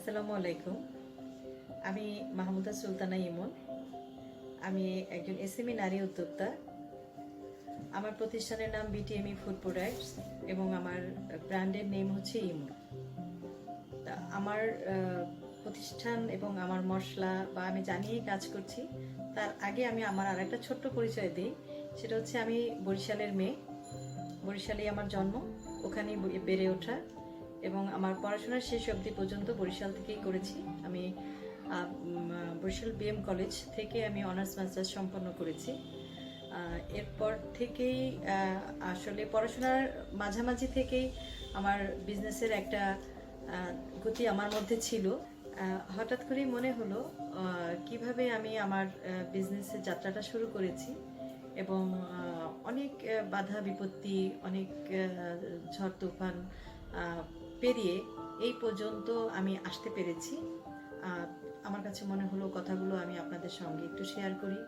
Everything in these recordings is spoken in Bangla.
আসসালামু আলাইকুম। আমি মাহমুদা সুলতানা ইমন। আমি একজন এসএমই নারী উদ্যোক্তা। আমার প্রতিষ্ঠানের নাম বিটিএমই ফুড প্রোডাক্টস এবং আমার ব্র্যান্ডের নেম হচ্ছে ইমন। আমার প্রতিষ্ঠান এবং আমার মশলা বা আমি জানিয়েই কাজ করছি। তার আগে আমি আমার আর একটা ছোট্ট পরিচয় দিই। সেটা হচ্ছে আমি বরিশালের মেয়ে। বরিশালেই আমার জন্ম, ওখানেই বেড়ে ওঠা এবং আমার পড়াশোনার শেষ অবধি পর্যন্ত বরিশাল থেকেই করেছি। আমি বরিশাল বিএম কলেজ থেকে আমি অনার্স মাস্টার্স সম্পন্ন করেছি। এরপর থেকেই আসলে পড়াশোনার মাঝামাঝি থেকেই আমার বিজনেসের একটা গতি আমার মধ্যে ছিল। হঠাৎ করেই মনে হলো কিভাবে আমি আমার বিজনেসের যাত্রাটা শুরু করেছি এবং অনেক বাধা বিপত্তি, অনেক ঝড় তুফান পেরিয়ে এই পর্যন্ত আমি আসতে পেরেছি। আমার কাছে মনে হলো কথাগুলো আমি আপনাদের সঙ্গে একটু শেয়ার করি,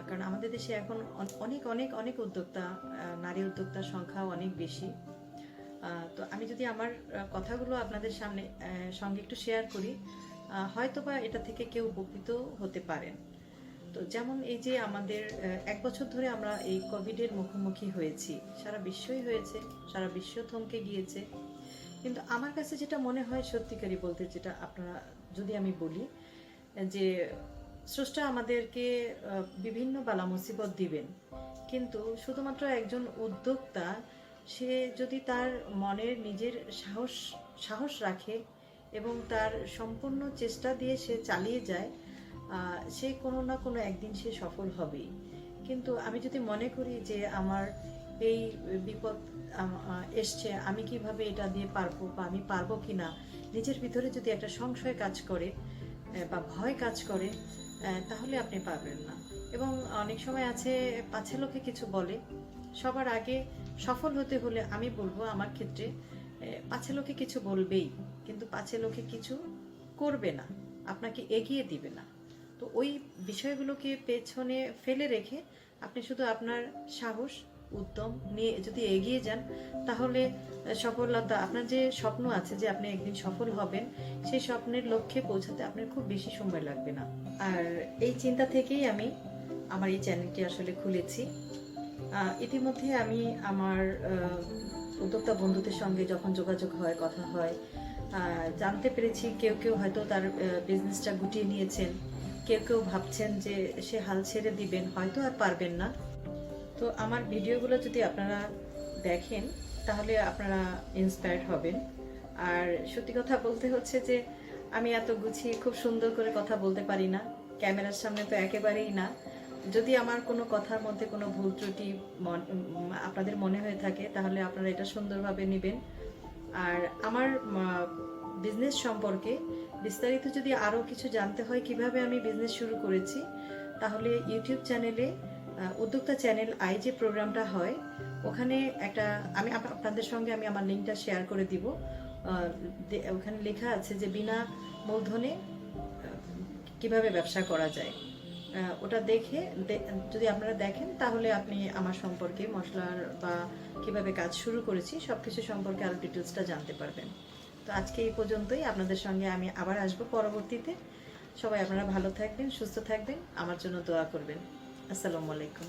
কারণ আমাদের দেশে এখন অনেক অনেক অনেক উদ্যোক্তা, নারী উদ্যোক্তার সংখ্যাও অনেক বেশি। তো আমি যদি আমার কথাগুলো আপনাদের সঙ্গে একটু শেয়ার করি, হয়তোবা এটা থেকে কেউ উপকৃত হতে পারেন। তো যেমন এই যে আমাদের 1 বছর ধরে আমরা এই কোভিডের মুখোমুখি হয়েছি, সারা বিশ্বই হয়েছে, সারা বিশ্ব থমকে গিয়েছে। কিন্তু আমার কাছে যেটা মনে হয় সত্যিকারই বলতে, যেটা আপনারা যদি আমি বলি যে স্রষ্টা আমাদেরকে বিভিন্ন বালা মুসিবত দিবেন, কিন্তু শুধুমাত্র একজন উদ্যোক্তা সে যদি তার মনের নিজের সাহস রাখে এবং তার সম্পূর্ণ চেষ্টা দিয়ে সে চালিয়ে যায়, সে কোনো না কোনো একদিন সে সফল হবেই। কিন্তু আমি যদি মনে করি যে আমার এই বিপদ এসছে, আমি কিভাবে এটা দিয়ে পারবো বা আমি পারবো কি না, নিজের ভিতরে যদি একটা সংশয় কাজ করে বা ভয় কাজ করে, তাহলে আপনি পারবেন না। এবং অনেক সময় আছে পাছে লোকে কিছু বলে, সবার আগে সফল হতে হলে আমি বলবো আমার ক্ষেত্রে পাছে লোকে কিছু বলবেই, কিন্তু পাছে লোকে কিছু করবে না, আপনাকে এগিয়ে দিবে না। তো ওই বিষয়গুলোকে পেছনে ফেলে রেখে আপনি শুধু আপনার সাহস উদ্যম নিয়ে যদি এগিয়ে যান, তাহলে সফলতা, আপনার যে স্বপ্ন আছে যে আপনি একদিন সফল হবেন, সেই স্বপ্নের লক্ষ্যে পৌঁছাতে আপনার খুব বেশি সময় লাগবে না। আর এই চিন্তা থেকেই আমি আমার এই চ্যানেলটি আসলে খুলেছি। ইতিমধ্যে আমি আমার উদ্যোক্তা বন্ধুদের সঙ্গে যখন যোগাযোগ হয়, কথা হয়, জানতে পেরেছি কেউ কেউ হয়তো তার বিজনেসটা গুটিয়ে নিয়েছেন, কেউ কেউ ভাবছেন যে সে হাল ছেড়ে দিবেন, হয়তো আর পারবেন না। তো আমার ভিডিওগুলো যদি আপনারা দেখেন তাহলে আপনারা ইন্সপায়ার্ড হবেন। আর সত্যি কথা বলতে হচ্ছে যে আমি এত গুছিয়ে খুব সুন্দর করে কথা বলতে পারি না, ক্যামেরার সামনে তো একেবারেই না। যদি আমার কোনো কথার মধ্যে কোনো ভুল ত্রুটি আপনাদের মনে হয়ে থাকে, তাহলে আপনারা এটা সুন্দরভাবে নেবেন। আর আমার বিজনেস সম্পর্কে বিস্তারিত যদি আরও কিছু জানতে হয়, কিভাবে আমি বিজনেস শুরু করেছি, তাহলে ইউটিউব চ্যানেলে উদ্যোক্তা চ্যানেল আই যে প্রোগ্রামটা হয়, ওখানে একটা আমি আপনাদের সঙ্গে আমি আমার লিঙ্কটা শেয়ার করে দিব। ওখানে লেখা আছে যে বিনা মূলধনে কিভাবে ব্যবসা করা যায়। ওটা দেখে যদি আপনারা দেখেন, তাহলে আপনি আমার সম্পর্কে, মশলার বা কিভাবে কাজ শুরু করেছি সব কিছু সম্পর্কে আরও ডিটেলসটা জানতে পারবেন। তো আজকে এই পর্যন্তই। আপনাদের সঙ্গে আমি আবার আসবো পরবর্তীতে। সবাই আপনারা ভালো থাকবেন, সুস্থ থাকবেন, আমার জন্য দোয়া করবেন। আসসালামু আলাইকুম।